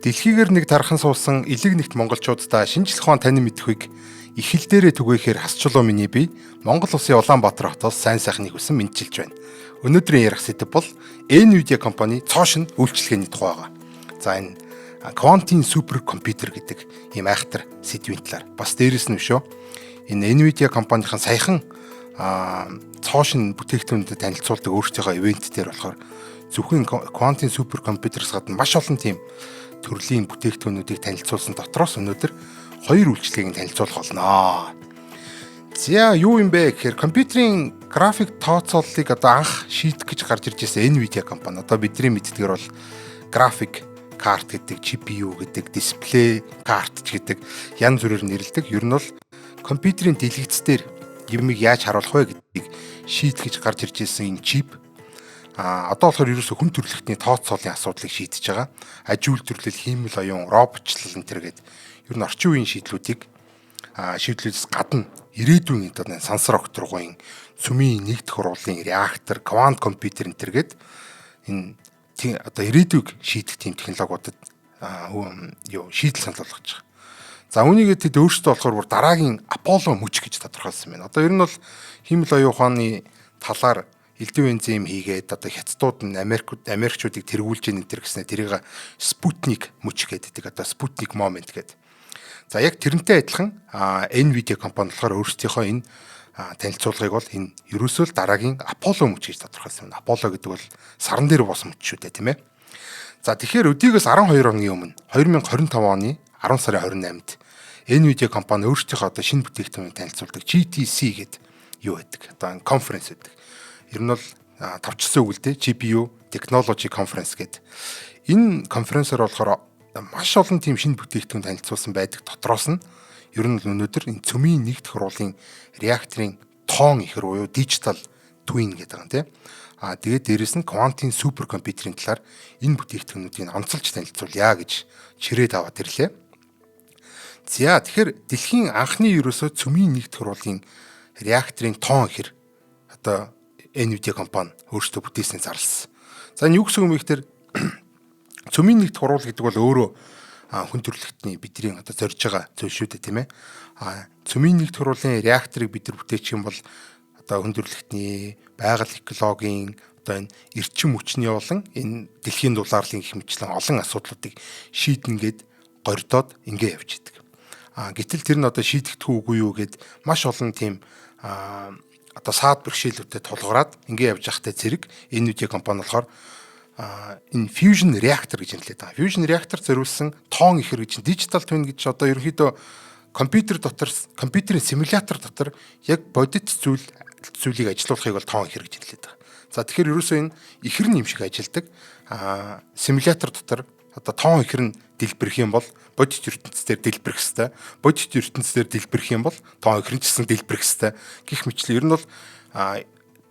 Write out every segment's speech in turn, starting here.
Дэлхийгээр нэг тархан суусан элэг нэгт монголчуудаа шинжлэх ухаан танин мэдхүйг их хэл дээрээ түгээхээр хасчлуу миний бие Монгол улсын Улаанбаатар хотоос сайн сайхныг хүсэн мэдчилж байна. Өнөөдрийн ярих сэдэв бол NVIDIA компани цоошин үйлчлэгээний тухай байгаа. За энэ Quantum Super Computer гэдэг ийм айхтар сэдвийн талаар бас дээрэс нь шүү. Энэ NVIDIA компанийн саяхан цоошин бүтээгдэхүүнүүдэд танилцуулдаг өөрсдийнхөө ивент дээр болохоор зөвхөн Quantum Super Computer-с гадна маш олон тийм төрлийн бүтээгдэхүүнүүдийг танилцуулсан дотроос өнөөдөр хоёр үйлчлэгийг танилцуулах болно. За юу юм бэ гэхээр компьютерийн график тооцооллыг одоо анх шийдэх гэж гарч ирж байсан NVIDIA компани. Одоо бидний мэддгээр бол график карт гэдэг, GPU гэдэг, дисплей карт гэдэг янз бүрээр нэрлэдэг. Ер нь бол компьютерийн дэлгэцээр юмыг яаж харуулах вэ гэдгийг шийдэх гэж гарч ирж байсан энэ чип одоо болохоор ерөөсө хүн төрөлхтний тооцооллын асуудлыг шийдэж байгаа. Аж үйлдвэрлэл, хиймэл оюун, роботчлал энэ гэдэг ер нь орчин үеийн шийдлүүдийг шийдлүүдээс гадна ирээдүйн одоо сансар окторгын цөмийн нэгдэх хурлын реактор, квант компьютер энэ гэдэг энэ одоо ирээдүйг шийдэх тийм технологиудад шийдэл санал болгож байгаа. За үүнийг тэд өөрсдөө болохоор дараагийн Apollo мөч гэж тодорхойлсон байна. Одоо ер нь бол хиймэл оюун ухааны талаар элдв энзим хийгээд одоо хятадууд нь Америкчуудыг тэргүүлж ийн энэ гэснээр тэрийг Sputnik мөч гэдэг одоо Sputnik moment гэдэг. За яг тэрнтэй адилхан NVIDIA компани болохоор өөрсдийнхөө энэ танилцуулгыг бол энэ ерөөсөө л дараагийн Apollo мөч гэж тодорхойлсон байна. Apollo гэдэг бол саран дээр бос мөч шүү дээ, тийм ээ. За тэгэхээр өдийгөөс 12 хоногийн өмнө 2025 оны 10 сарын 28-нд NVIDIA компани өөрсдийнхөө одоо шинэ бүтээгдэхүүнийг танилцуулдаг GTC гэдэг юу байдаг. Одоо конференц байдаг. Ер нь бол тавчсан үг л дээ. GPU Technology Conference гэдэг. Энэ конференсээр болохоор маш олон тийм шинэ бүтээгдэхүүн танилцуулсан байдаг. Дотроос нь ер нь өнөөдөр энэ цөмийн нэгдэх хурлын реакторын тоон ихэр буюу digital twin гэдэг юм тийм. Тэгээд дээрэс нь Quantum Super Computer-ийн талаар энэ бүтээгдэхүүнүүдийг онцолж танилцуулъя гэж чирээд аваад ирлээ. За тэгэхээр дэлхийн анхны ерөөсөө цөмийн нэгдэх хурлын реакторын тоон ихэр одоо NVIDIA компани өөрсдөө бүтээснээ зарласан. За энэ юу гэсэн юм бэ гэхээр цөмийн нэгдэх хурал гэдэг бол өөрөө хүн төрөлхтний бидний одоо зорж байгаа зүйл шүү дээ, тийм ээ. Цөмийн нэгдэх хурлын реакторыг бид нар бүтээчих юм бол одоо хүн төрөлхтний байгаль экологийн одоо энэ эрчим хүчний болон энэ дэлхийн дулаарлын гэх мэтлэн олон асуудлуудыг шийднэ гэд гордоод ингэ явж идэг. Гэтэл тэр нь одоо шийдэгдэх үгүй юу гэд маш олон тийм одоо саад бэрхшээлүүдэд тулгараад ингэ явж байхтай зэрэг NVIDIA компани болохоор энэ fusion reactor гэж нэрлэдэг байгаа. Fusion reactor зориулсан тоон ихэр гэж digital twin гэж одоо ерөнхийдөө компьютер дотор компьютерийн симулятор дотор яг бодит зүйлийг ажилуулахыг бол тоон ихэр гэж нэрлэдэг байгаа. За тэгэхээр ерөөсөө энэ ихэр нь юм шиг ажилдаг. Симулятор дотор одоо тоон ихэр нь дэлбэрэх юм бол бодит ертөнцийн дэлбэрэх хэвээр. Бодит ертөнцийн дэлбэрэх юм бол тоон ихэр нь ч гэсэн дэлбэрэх хэвээр. Гэх мэтлээ ер нь бол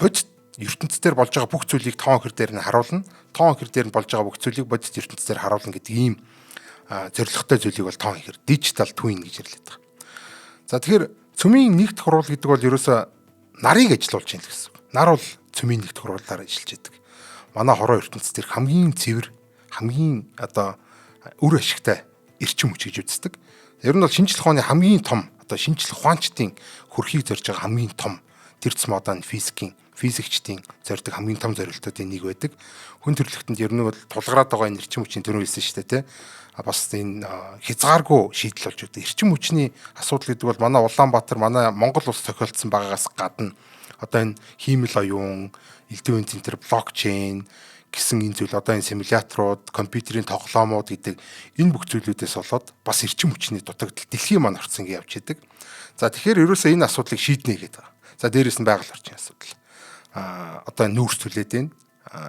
бодит ертөнцийн болж байгаа бүх зүйлийг тоон ихэр дээр нь харуулна. Тоон ихэр дээр нь болж байгаа бүх зүйлийг бодит ертөнцийн дээр харуулна гэдэг ийм зорилготой зүйлийг бол тоон ихэр digital twin гэж нэрлэдэг. За тэгэхээр цөмийн нэгдэх хурал гэдэг бол ерөөсөө нарыг ажилуулж байна гэсэн. Нар бол цөмийн нэгдэх хурлаар ажиллаж байдаг. Манай хороо ертөнцийн дээр хамгийн цэвэр, хамгийн одоо үр ашигтай эрчим хүч гэж үздэг. Ер нь бол шинжлэх ухааны хамгийн том одоо шинжлэх ухаанчдын хөрхийг зорж байгаа хамгийн том тэрц модон физикчдийн зорьдог хамгийн том зорилтуудын нэг байдаг. Хүн төрөлхтөнд ер нь бол тулгараад байгаа энэ эрчим хүчний төрөө хэлсэн шүү дээ, тий. Бас энэ хязгааргүй шийдэл болж байгаа. Эрчим хүчний асуудал гэдэг бол манай Улаанбаатар, манай Монгол улс тохиолдсон байгаагаас гадна одоо энэ хиймэл оюун, элдв энзим центр, блокчейн гэсэн энэ зүйл одоо энэ симуляторууд, компьютерийн тоглоомууд гэдэг энэ бүх зүйлүүдээс болоод бас эрчим хүчний дутагдал дэлхийн маань орцсон гэж явж идэг. За тэгэхээр ерөөсөө энэ асуудлыг шийднэ гэдэг. За дээрээс нь байгаль орчны асуудал. Одоо нүүрсүүлээд байна.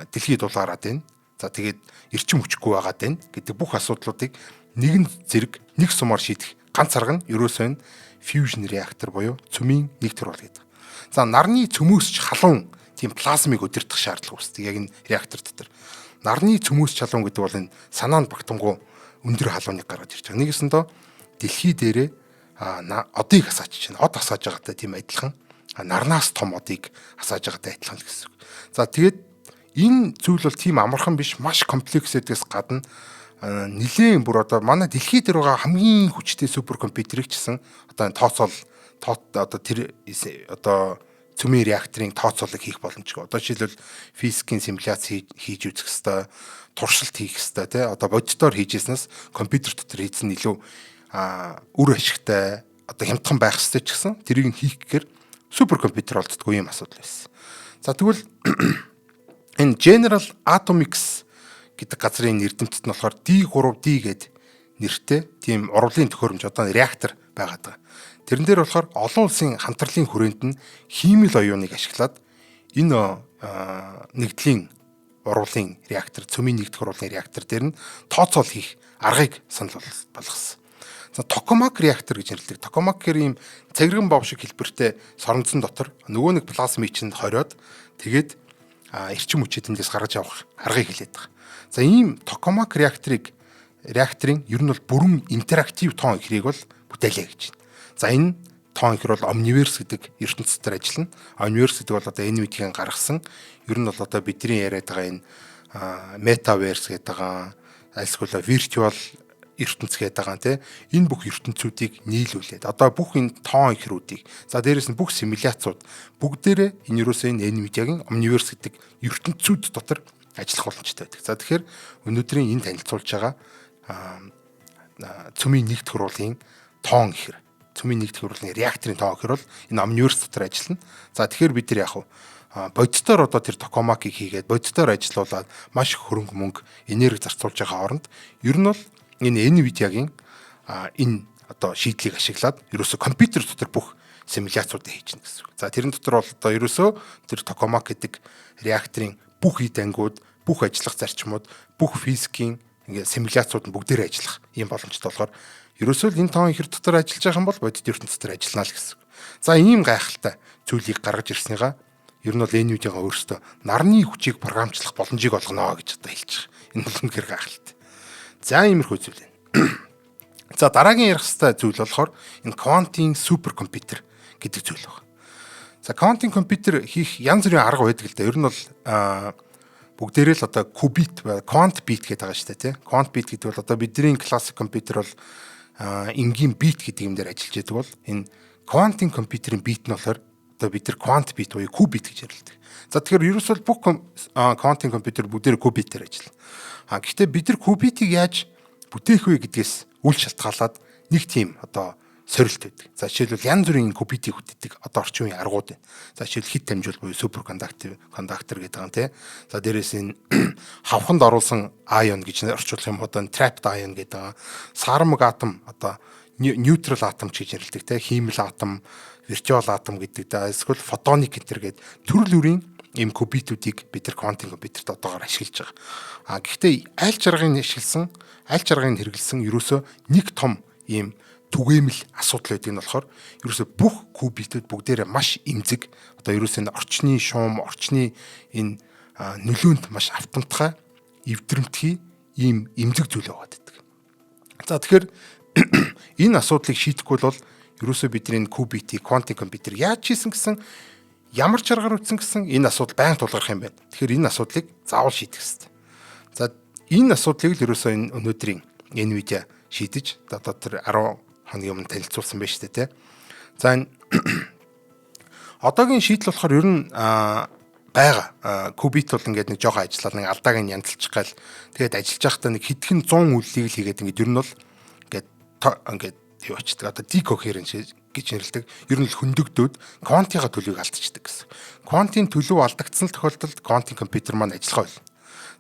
Дэлхийд дулаараад байна. За тэгээд эрчим хүчгүй байгаад байна гэдэг бүх асуудлуудыг нэгэн зэрэг нэг сумаар шийдэх ганц арга нь ерөөсөө энэ fusion reactor буюу цөмийн нэгдэх хурал гэдэг. За нарны цөмөөс халуун тийм плазмыг удирдах шаардлага үүсдэг яг энэ реактор дотор. Нарны цөмөөс чалуун гэдэг бол энэ санаанд багтангуу өндөр халууныг гаргаж ирж байгаа. Нэгэсэндээ дэлхий дээрээ одыг хасаачиж байна. Од хасааж байгаатай тийм адилхан нарнаас том одыг хасааж байгаатай адилхан гэсэн. За тэгээд энэ зүйл бол тийм амархан биш, маш комплекс гэдгээс гадна нэлээд бүр одоо манай дэлхий дээр байгаа хамгийн хүчтэй суперкомпьютерийг чсэн одоо одоо тэр одоо цөмийн реакторын тооцоолыг хийх боломжтой. Одоо жишээлбэл физикийн симуляц хийж үзэх хэвээр, туршилт хийх хэвээр тий одоо бодитоор хийжсэнээс компьютер дотор хийсэн илүү үр ашигтай одоо хямдхан байх хэвээр ч гэсэн тэрийг нь хийх гэхээр суперкомпьютер олддгүй юм асуудал байсан. За тэгвэл энэ General Atomics гэдэг газрын эрдэмтэд нь болохоор D3D гэдэг нэртэй тийм урвалын төхөөрөмж одоо реактор байгаад байгаа. Тэрэн дээр болохоор олон улсын хамтралын хүрээнд нь хиймэл оюуныг ашиглаад энэ нэгдлийн урвалын реактор, цөмийн нэгдэх урвалын реактор дээр нь тооцоол хийх аргыг санал болгосон. За токамак реактор гэж нэрлэдэг. Токамак гэр ийм цагирган бов шиг хэлбэртэй соронзон дотор нөгөө нэг плазмыг чинь хориод тэгээд эрчим хүчтэй тэндээс гаргаж авах аргыг хэлээд байгаа. За ийм токамак реакторын ер нь бол бүрэн интерактив тоон ихрийг бол бүтээлээ гэж байна. За энэ тоон ихэр бол Omniverse гэдэг ертөнцийн дотор ажиллана. Omniverse гэдэг бол одоо NVIDIA-гийн гаргасан ер нь бол одоо бидний яриад байгаа энэ Metaverse гэдэг байгаа альсгүйла virtual ертөнц гэдэг байгаа тийм энэ бүх ертөнцүүдийг нийлүүлээд одоо бүх энэ тоон ихрүүдийг за дээрэс нь бүх симуляцууд бүгдээрээ энэ юусоо энэ NVIDIA-гийн Omniverse гэдэг ертөнцүүд дотор ажиллах боломжтой байдаг. За тэгэхээр өнөөдрийн энэ танилцуулж байгаа цөмийн нэгдэх хурлын тоон ихэр цөмийн нэгдэх хурлын реакторын тоон ихэр бол энэ Omniverse дотор ажиллана. За тэгэхээр бид нар яг бодитоор одоо тэр токамакийг хийгээд бодитоор ажиллаулаад маш их хөрөнгө мөнгө энерги зарцуулж байгаа хооронд ер нь бол энэ NVIDIA-гийн энэ одоо шийдлийг ашиглаад ерөөсө компьютер дотор бүх симуляцуудыг хийж гэнэ гэсэн үг. За тэрэн дотор бол одоо ерөөсө тэр токамак гэдэг реакторын бүх эд ангиуд, бүх ажиллах зарчмууд, бүх физикийн ингээд симуляцууд нь бүгдээр ажиллах юм боломжтой болохоор ерөөсөө энэ тоон ихэр дотор ажиллаж байгаа юм бол бодит ертөнцийн дотор ажиллана л гэсэн. За ийм гайхалтай зүйлийг гаргаж ирснийгаа ер нь бол NVIDIA-га өөрөөсөө нарны хүчийг програмчлах боломжийг олгоно гэж одоо хэлж байгаа. Энэ бол үнэхээр гайхалтай. За иймэрхүү зүйл байна. За дараагийн ярих хэвээр зүйл болохоор энэ квантын суперкомпьютер гэдэг зүйл байна. За квантын компьютер хийх янз бүрийн арга байдаг л да. Ер нь бол бүгдээрээ л одоо кубит ба квант бит гэдэг байгаа шүү дээ тий. Квант бит гэдэг бол одоо бидний классик компьютер бол энгийн бит гэдэг юм дээр ажиллаж байдаг бол энэ квантын компьютерийн бит нь болохоор одоо бид нар квант бит буюу кубит гэж ярилдаг. За тэгэхээр ерөөсөө бүх квантын компьютер бүгдээрээ кубитээр ажиллана. Гэхдээ бид нар кубитийг яаж бүтээх вэ гэдгээс үл шалтгаалаад нэг тийм одоо сорилт байдаг. За жишээлбэл янз бүрийн кубитийг бүтээдэг одоо орчин үеийн аргууд байна. За жишээл хит дамжуул буюу суперкондуктор гэдэг байгаа юм тий. За дээрээс энэ хавханд оруулсан ion гэж орчуулах юм одоо trapped ion гэдэг байгаа. Сармаг атом одоо neutral atom гэж нэрлэдэг тий. Хиймэл атом, virtual atom гэдэг. За эсвэл photonic гэнтэр гэдэг төрөл бүрийн ийм кубитүүдийг бид нар квантын компьютерт одоогоор ашиглаж байгаа. Гэхдээ аль чаргыг хэрэгэлсэн ерөөсөө нэг том ийм түгээмэл асуудал байдаг нь болохоор ерөөсөө бүх кубитүүд бүгдээрээ маш эмзэг одоо ерөөсөө энэ орчны шуум, орчны энэ нөлөөнд маш автомтгай эвдрэмтгий ийм эмзэг зүйл байгаад байдаг. За тэгэхээр энэ асуудлыг шийдэхгүй бол ерөөсөө бидний энэ кубитийг квантын компьютер яаж хийсэн гэсэн ямар чаргаар үтсэн гэсэн энэ асуудал байнга тулгарх юм байна. Тэгэхээр энэ асуудлыг заавал шийдэх хэрэгтэй. За энэ асуудлыг л ерөөсөө энэ өнөөдрийн NVIDIA шийдэж одоо тэр 10 хоногийн өмнө танилцуулсан байна шүү дээ тий. За энэ одоогийн шийдэл болохоор ер нь байгаа. Кубит бол ингээд нэг жоохон ажиллаад нэг алдааг нь янзлчих гал тэгээд ажиллаж байхдаа нэг хэдхэн 100 үйлдэлийг л хийгээд ингээд ер нь бол ингээд юу очдөг. Одоо decoherence гэж нэрлэдэг. Ер нь л хөндөгдөөд квантын төлөвийг алдчихдаг гэсэн. Квантын төлөв алдагдсан тохиолдолд квантын компьютер маань ажиллах болно.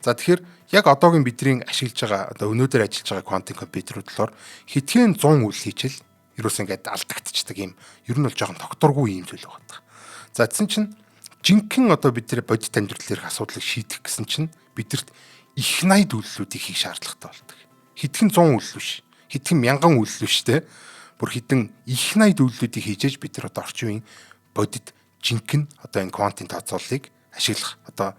За тэгэхээр яг одоогийн бидний ашиглаж байгаа одоо өнөөдөр ажиллаж байгаа квантын компьютерүүд болохоор хэдхэн 100 үйл хийчихэл ерөөс ингээд алдагдчихдаг юм. Ер нь бол жоохон тогтворгүй юм зүйл байгаа. За тэгсэн чинь жинхэнэ одоо бид нэр бодит амьдрал дээрх асуудлыг шийдэх гэсэн чинь бидэрт их 80 үйлдэлүүдийг хийх шаардлагатай болдог. Хэдхэн 100 үйлдэл биш. Хэдхэн мянган үйлдэл биш те. Бүр хэдэн их 80 үйлдэлүүдийг хийжээж бид нар одоо орчин үеийн бодит жинхэнэ одоо энэ квантын тооцооллыг ашиглах одоо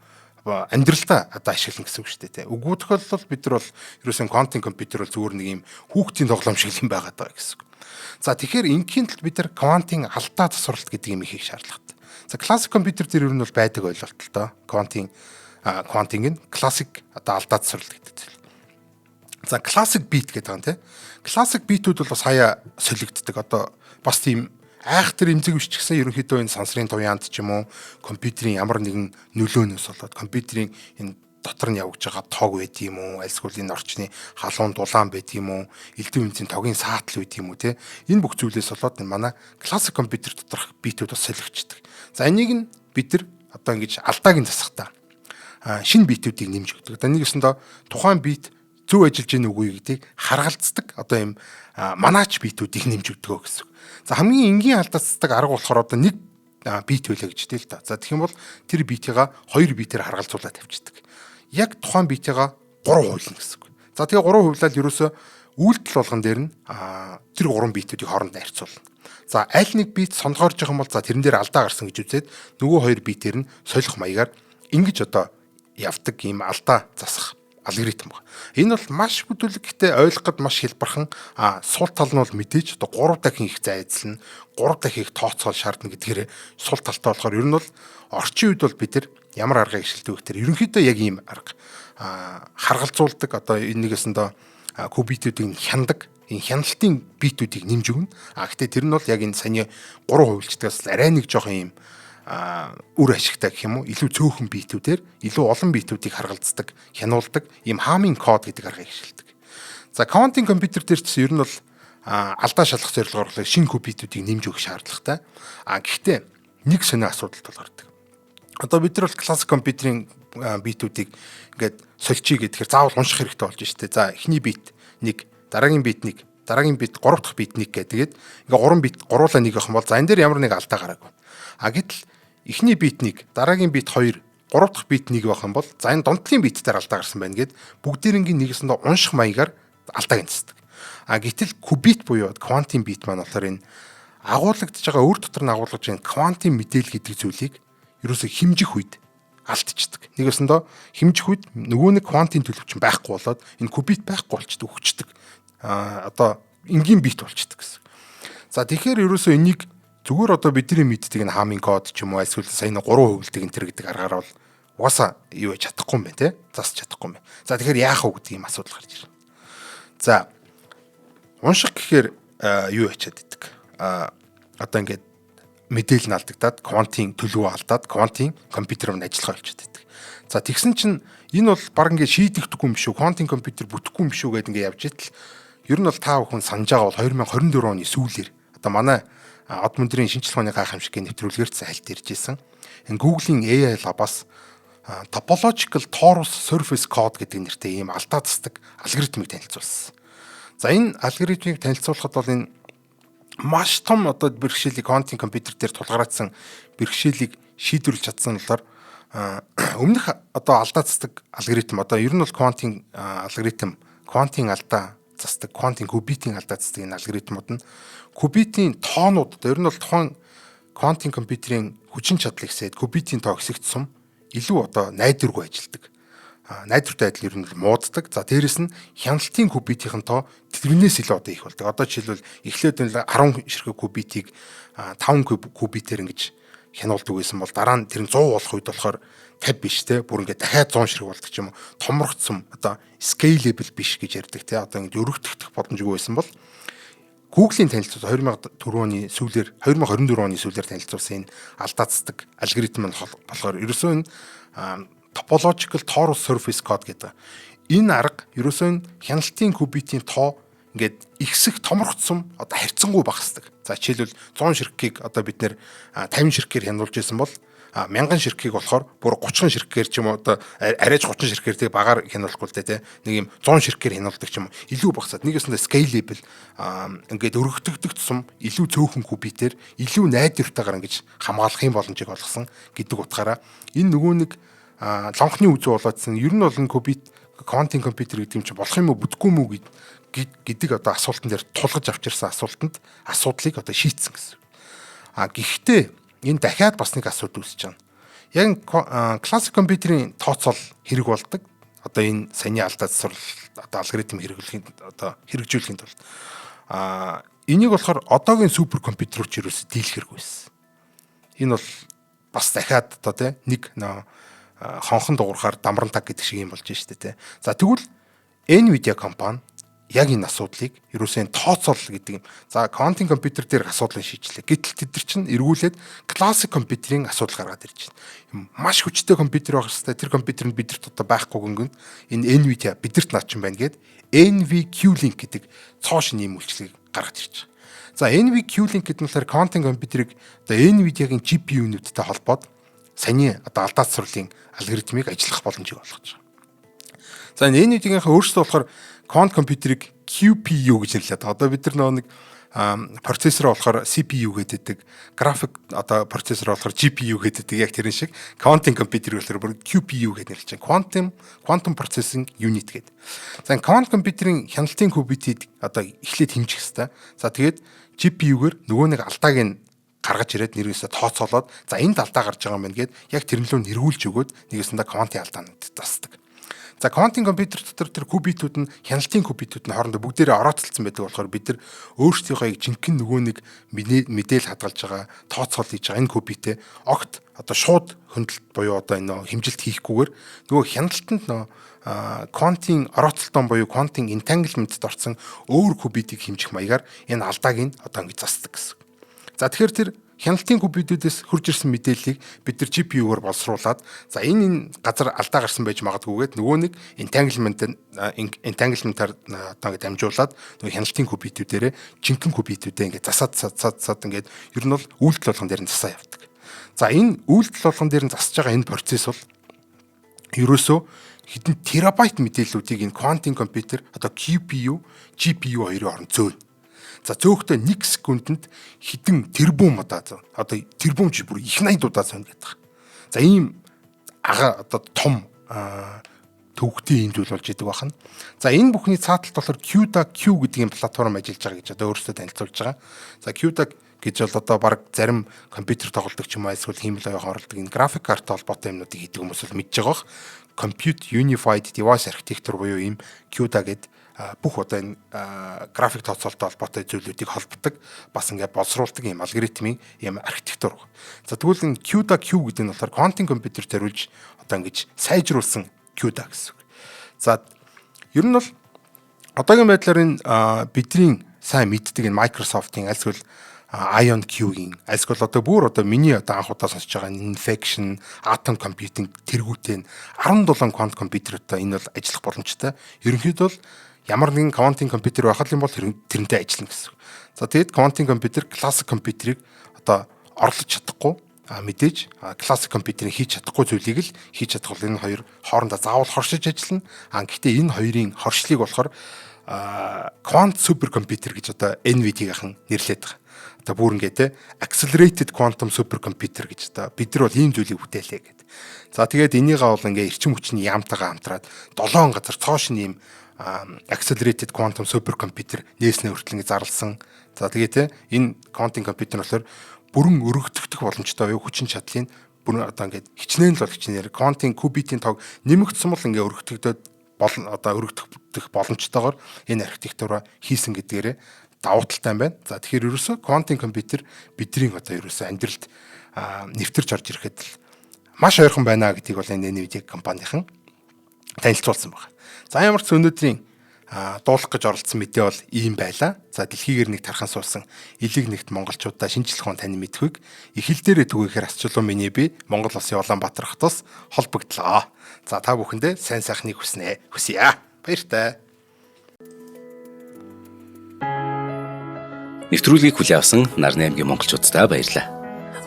амьдралдаа одоо ашиглана гэсэн үг шүү дээ. Үгүй тохиолдолд бид нар бол ерөөсөн квантын компьютер бол зүгээр нэг юм хүүхдийн тоглоом шиг юм байгаад байгаа гэсэн үг. За тэгэхээр ингийн тулд бид нар квантын алдаа тасварлалт гэдэг юм хийх шаардлагатай. За классик компьютер дээр ер нь бол байдаг ойлголт л доо. Квантын нь классик одоо алдаа тасварлалт гэдэг зүйл. За classic beat гэдэг юм тий. Classic beat-үүд бол бас хаяа солигддог. Одоо бас тийм айхтар имзэг биччихсэн ерөнхийдөө энэ сансрын туяанд ч юм уу компьютерийн ямар нэгэн нөлөөнөөс болоод компьютерийн энэ дотор нь явж байгаа тоог байд юм уу, альсгүй энэ орчны халуун дулаан байд юм уу, элдв үнцийн тогийн саатал байд юм уу те. Энэ бүх зүйлээс болоод энэ манай классик компьютер доторх битүүд бас солигдчихдаг. За энийг нь бид нар одоо ингэж алдааг нь засахтаа шинэ битүүдийг нэмж өгдөг. Одоо нэг өсөндөө тухайн бит зөв ажиллаж гин үгүй гэдгийг харгалздаг одоо юм манаач битүүдийг нэмж өгдөг гэсэн. За хамгийн энгийн алдацдаг арга болохоор одоо нэг бит байлаа гэж тэл та. За тэгэх юм бол тэр битийга 2 битээр харгалзуулаад тавьчихдаг. Яг тухайн битийга 3 хуулна гэсэн. За тэгээ 3 хувлаад ерөөсөө үйлдэл болгон дээр нь тэр 3 битүүдийг хоорондоо харьцуулна. За аль нэг бит сонгоорж байгаа юм бол за тэрэн дээр алдаа гарсан гэж үзээд нөгөө 2 битээр нь солих маягаар ингэж одоо явдаг ийм алдаа засах алгоритм байна. Энэ бол маш бүдүүлэг гэхдээ ойлгоход маш хэлбархан сул тал нь бол мэдээж одоо 3 дахин их зайзлна, 3 дахин их тооцоол шаардна гэдгээр сул талтай болохоор ер нь бол орчин үед бол бид нар ямар аргыг ашигладаг вэ гэхээр ерөнхийдөө яг ийм арга харгалзуулдаг одоо энэгээсэндээ кубитүүдийг хяндаг энэ хяналтын битүүдийг нэмж өгнө. Гэхдээ тэр нь бол яг энэ саяны 3 хувилчдгаас арай нэг жоохон ийм үр ашигтай гэх юм уу илүү цөөхөн битүүдээр илүү олон битүүдийг харгалздаг, хянуулдаг ийм хаамын код гэдэг аргыг ашигладаг. За квантын компьютер дээр ч ер нь бол алдаа шалгах зорилгоор шинэ битүүдийг нэмж өгөх шаардлагатай. Гэхдээ нэг сонио асуудал тулгардаг. Одоо бид нар бол классик компьютерийн битүүдийг ингээд сольчий гэхээр заавал унших хэрэгтэй болж штэ. За эхний бит 1, дараагийн бит 1, дараагийн бит 3 дахь бит 1 гэдэг. Ингээ 3 бит гуруула нэг авах юм бол за энэ дээр ямар нэг алдаа гараагүй. Гэтэл эхний бит 1, дараагийн бит 2, 3 дахь бит 1 байх юм бол за энэ дундлын бит дээр алдаа гарсан байна гэд бүгдээрингийн нэгэсэндээ унших маягаар алдааг нисдэг. Гэтэл кубит буюу квантын бит маань болохоор энэ агуулгадж байгаа өөр дотор нь агуулгаж байгаа квантын мэдээлэл гэдэг зүйлийг ерөөсө хэмжих үед алдчихдаг. Нэгэсэндээ хэмжих үед нөгөө нэг квантын төлөвч байхгүй болоод энэ кубит байхгүй болчдөг, өгчдөг. Одоо энгийн бит болчдөг гэсэн. За тэгэхээр ерөөсө энийг зүгээр одоо бидний мэддэг энэ хаамын код ч юм уу эсвэл саяны 3 хувилдаг энэ төр гэдэг аргаар бол угаасаа юу яж чадахгүй юм байна те. Засч чадахгүй юм байна. За тэгэхээр яах вэ гэдэг юм асуудал гарч ирнэ. За унших гэхээр юу ячаад идэг. Одоо ингээд мэдээлэл нь алдагдаад квантын төлөв алдаад квантын компьютер нь ажиллахаа болчиход идэг. За тэгсэн чинь энэ бол баг ингээд шийдэгдэхгүй юм шүү. Квантын компьютер бүтэхгүй юм шүү гэдэг ингээд явж итэл ер нь бол та бүхэн санаж байгаа бол 2024 оны сүүлээр одоо манай од мөндрийн шинжлэх ухааны гайхамшигын нэвтрүүлгээр цайлт ирж исэн. Энэ Google-ийн AI Lab-аас Topological Torus Surface Code гэдэг нэртэй ийм алдаа засдаг алгоритмыг танилцуулсан. За энэ алгоритмыг танилцуулахад бол энэ маш том одоо бэрхшээлийг квантын компьютер дээр тулгараадсан бэрхшээлийг шийдвэрлэж чадсан болохоор өмнөх одоо алдаа засдаг алгоритм одоо ер нь бол квантын алгоритм квантын алдаа засдаг квантын кубитийн алдаа засдаг энэ алгоритмууд нь кубитийн тоонууд одоо ер нь бол тухайн квантын компьютерийн хүчин чадлыг сэд кубитийн тоо хэсэгт сум илүү одоо найдваргүй ажилдаг. Найдвартай адил ер нь мууддаг. За дээрэс нь хяналтын кубитийн тоо тэрнээс илүү одоо их болдог. Одоо жишээлбэл эхлээд нь 10 ширхэг кубитийг 5 кубитээр ингэж хянуулдаг байсан бол дараа нь тэр нь 100 болох үед болохоор 50 биш те бүр ингээд дахиад 100 ширхэг болдог ч юм уу. Томрогдсон одоо scalable биш гэж ярьдаг те. Одоо ингэж өргөдөх боломжгүй байсан бол Google-ийн танилцуулсан 2004 оны сүүлээр 2024 оны сүүлээр танилцуулсан энэ алдаацдаг алгоритм нь болохоор ерөөсөө энэ Topological Torus Surface Code гэдэг. Энэ арга ерөөсөө энэ хяналтын кубитийн тоо ингээд ихсэх томрогдсон одоо харьцангуй багасдаг. За жишээлбэл 100 ширхгийг одоо бид нэр 50 ширхгээр хянуулж байсан бол 1000 ширхгийг болохоор бүр 30 ширхгээр ч юм уу одоо арайж 30 ширхгээр тэг багаар хянуулахгүй л дээ нэг юм 100 ширхгээр хянуулдаг ч юм уу илүү багасаад нэгэсэндээ scalable ингээд өргөдөгдөг тусам илүү цөөхөн кубитээр илүү найдвартайгаар ингэж хамгаалах юм боломжийг олгосон гэдэг утгаараа энэ нөгөө нэг лонхны үзүү болоодсэн ер нь бол энэ кубит квантын компьютер гэдэг юм чи болох юм уу бүтэхгүй юм уу гэдэг одоо асуултан дээр тулгаж авчирсан асуудлыг одоо шийдсэн гэсэн. Гэхдээ энэ дахиад бас нэг асуудал үүсэж байна. Яг классик компьютерийн тооцоол хэрэг болдог. Одоо энэ саяны алдаа засвар одоо алгоритм хэрэгжүүлэхийн тулд энийг болохоор одоогийн супер компьютерч ерөөсө дийлэх хэрэггүй байсан. Энэ бол бас дахиад одоо нэг хонхон дуурахаар дамран таг гэдэг шиг юм болж штэ тэ. За тэгвэл Nvidia компани яг энэ асуудлыг ерөөсөө тооцоол гэдэг юм. За квантын компьютер дээр асуудлыг шийдлээ. Гэтэл тэд нар чинь эргүүлээд классик компьютерийн асуудал гаргаад ирж байна. Маш хүчтэй компьютер байх хэрэгтэй. Тэр компьютер нь бидэрт одоо байхгүй гингэн энэ Nvidia бидэрт наачин байна гэд NVQLink гэдэг цоо шинэ юм үйлчлэгийг гаргаж ирж байгаа. За NVQLink гэдэг нь болохоор квантын компьютерийг одоо Nvidia-гийн GPU-нуудтай холбоод саяны одоо алдаацруулалтын алгоритмыг ажиллах боломжийг олгож байгаа. За энэ Nvidia-гийн өөрсдөө болохоор квант компьютерийг QPU гэж нэрлэдэг. Одоо бид нар нэг процессор болохоор CPU гэдэг, график одоо процессор болохоор GPU гэдэг яг тэрэн шиг квантын компьютер болохоор QPU гэж нэрлэж байна. Quantum Processing Unit гэдэг. За квант компьютерийн хяналтын кубитийг одоо эхлээд хэмжих хэрэгтэй. За тэгээд GPU-гээр нөгөө нэг алдааг нь гаргаж ирээд нэрээсээ тооцоолоод за энд алдаа гарч байгаа юм байна гэд яг тэрнлөө нэрвүүлж өгөөд нэгэсэндээ квантын алдаанууд тасдаг. За квантын компьютер дотор тэр кубитүүд нь хяналтын кубитүүд нь хоорондоо бүгдээрээ орооцолцсон байдаг болохоор бид нар өөрсдийнхөө жинхэнэ нөгөө нэг мэдээл хадгалж байгаа тооцоол хийж байгаа энэ кубитээ огт одоо шууд хөндлөлт буюу одоо энэ хэмжилт хийхгүйгээр нөгөө хяналтанд квантын орооцолтон буюу квантын entanglement-д орсон өөр кубитийг хэмжих маягаар энэ алдааг нь одоо ингэж засдаг гэсэн. За тэгэхээр тэр хяналтын кубитүүдээс хурж ирсэн мэдээллийг бид нар GPU-гаар боловсруулад за энэ газар алдаа гарсан байж магадгүйгээд нөгөө нэг entanglement-аар одоо ингэ дамжуулаад нөгөө хяналтын кубитүүдээрээ жинхэнэ кубитүүдээ ингэ засаад ингээд ер нь бол үйлдэл болгон дээр нь засаа явдаг. За энэ үйлдэл болгон дээр нь засаж байгаа энэ процесс бол ерөөсөө хэдэн терабайт мэдээллүүдийг энэ квантын компьютер одоо QPU, GPU хоёрын хооронд зөөнө. За зөөхтэй 1 секундэд хэдэн тэрбум одоо тэрбум чи бүр их 80 удаа зөөнө гэдэг. За ийм одоо том төвөгтэй хэмжүүл болж идэг байна. За энэ бүхний цааталт болохоор CUDA-Q гэдэг юм платформ ажиллаж байгаа гэж одоо өөрөөсөө танилцуулж байгаа. За CUDA гэж бол одоо баг зарим компьютер тоглодог ч юм уу эсвэл хиймэл оюун оролдог энэ график карттай холбоотой юмнуудыг хийдэг хүмүүс бол мэдж байгаа. Compute Unified Device Architecture буюу ийм CUDA гэдэг бүх одоо энэ график тооцоололтой холбоотой зүйлүүдийг холбодог бас ингээд боловсруулдаг юм алгоритмын юм архитектур. За тэгвэл энэ CUDA-Q гэдэг нь болохоор квантын компьютер зориулж одоо ингэж сайжруулсан CUDA гэсэн үг. За ер нь бол одоогийн байдлаар энэ бидний сайн мэддэг энэ Microsoft-ийн альсвал IonQ-ийн альсвал одоо бүр одоо миний одоо анх удаа сонсож байгаа Infection, Atom Computing тэргүүтээ 17 квант компьютертэй энэ бол ажиллах боломжтой. Ерөнхийдөө бол ямар нэгэн квантын компьютер байхад юм бол тэрнтэй ажиллана гэсэн. За тэгэд квантын компьютер классик компьютерийг одоо орлож чадахгүй мэдээж классик компьютерийг хийж чадахгүй зүйлийг л хийж чадах бол энэ хоёр хоорондоо заавал хоршиж ажиллана. Гэхдээ энэ хоёрын хоршлыг болохоор quant supercomputer гэж одоо NVIDIA-гийн нэрлэдэг байгаа. Одоо бүр ингээд те accelerated quantum supercomputer гэж одоо бид нар бол ийм зүйлийг бүтээлээ гэдэг. За тэгээд энийгээ бол ингээд эрчим хүчний яамтайгаа хамтраад 7 газар цоошин ийм accelerated quantum supercomputer нээснээ хүртэл ингэ зарласан. За тэгээ те энэ quantum компьютер болохоор бүрэн өргөдөгдөх боломжтой буюу хүчин чадлын бүрэн одоо ингэ хичнээн л болгочнээр quantum qubit-ийн тог нэмэгдсэн бол ингэ өргөдөгдөд болно одоо өргөдөх боломжтойгоор энэ архитектураа хийсэн гэдгээрээ давуу талтай юм байна. За тэгэхээр ерөөсөө quantum компьютер бидний одоо ерөөсөө амьдралд нэвтэрч орж ирэхэд маш ойрхон байна гэдгийг бол энэ Nvidia компанийн танилцуулсан байна. За ямар ч өнөөдрийн дуулах гэж оролцсон мэдээ бол ийм байлаа. За дэлхийгээр нэг тархан суулсан элэг нэгт монголчуудаа шинжлэх ухааны тань мэдхүйг их хэл дээрээ түгээхээр асчлуу миний би Монгол Улсын Улаанбаатар хотоос холбогдлоо. За та бүхэндээ сайн сайхныг хүснэ. Хүсье. Баяртай. Нэвтрүүлгийг хүлээн авсан Нарны аймгийн монголчуудаа баярлалаа.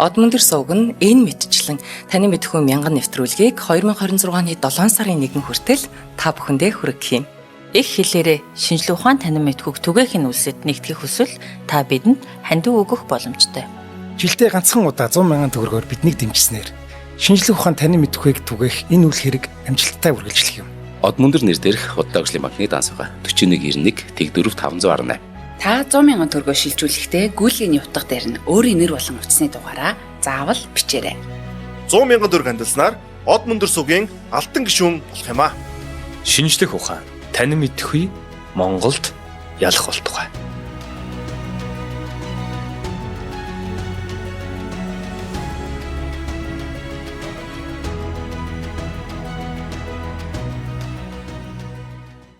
Од мөндөр сувг нь энэ мэдчлэн таны мэдхүйн мянган нэвтрүүлгийг 2026 оны 7 сарын 1 хүртэл та бүхэндээ хүргэх юм. Их хэлээрээ шинжлэх ухааны танин мэдхүйг түгээхийн үлсэд нэгтгэх хүсвэл та бидэнд хандив өгөх боломжтой. Жилдээ ганцхан удаа 100,000 төгрөгөөр биднийг дэмжснээр шинжлэх ухааны танин мэдхүйг түгээх энэ үйл хэрэг амжилттай үргэлжлэх юм. Од мөндөр нэр дээрх Худал ажлын банкны дансгаа 4191 Тэг 4518. Та 100,000 төгрөгөөр шилжүүлэхдээ гүйлгийн утга дээр нь өөрийн нэр болон утасны дугаараа заавал бичээрэй. 100,000 төгрөг хандалснаар Од мөндөр сувгийн алтан гишүүн болох юм а. Шинжлэх ухаан, танин мэдхүй Монголд ялах болтугай.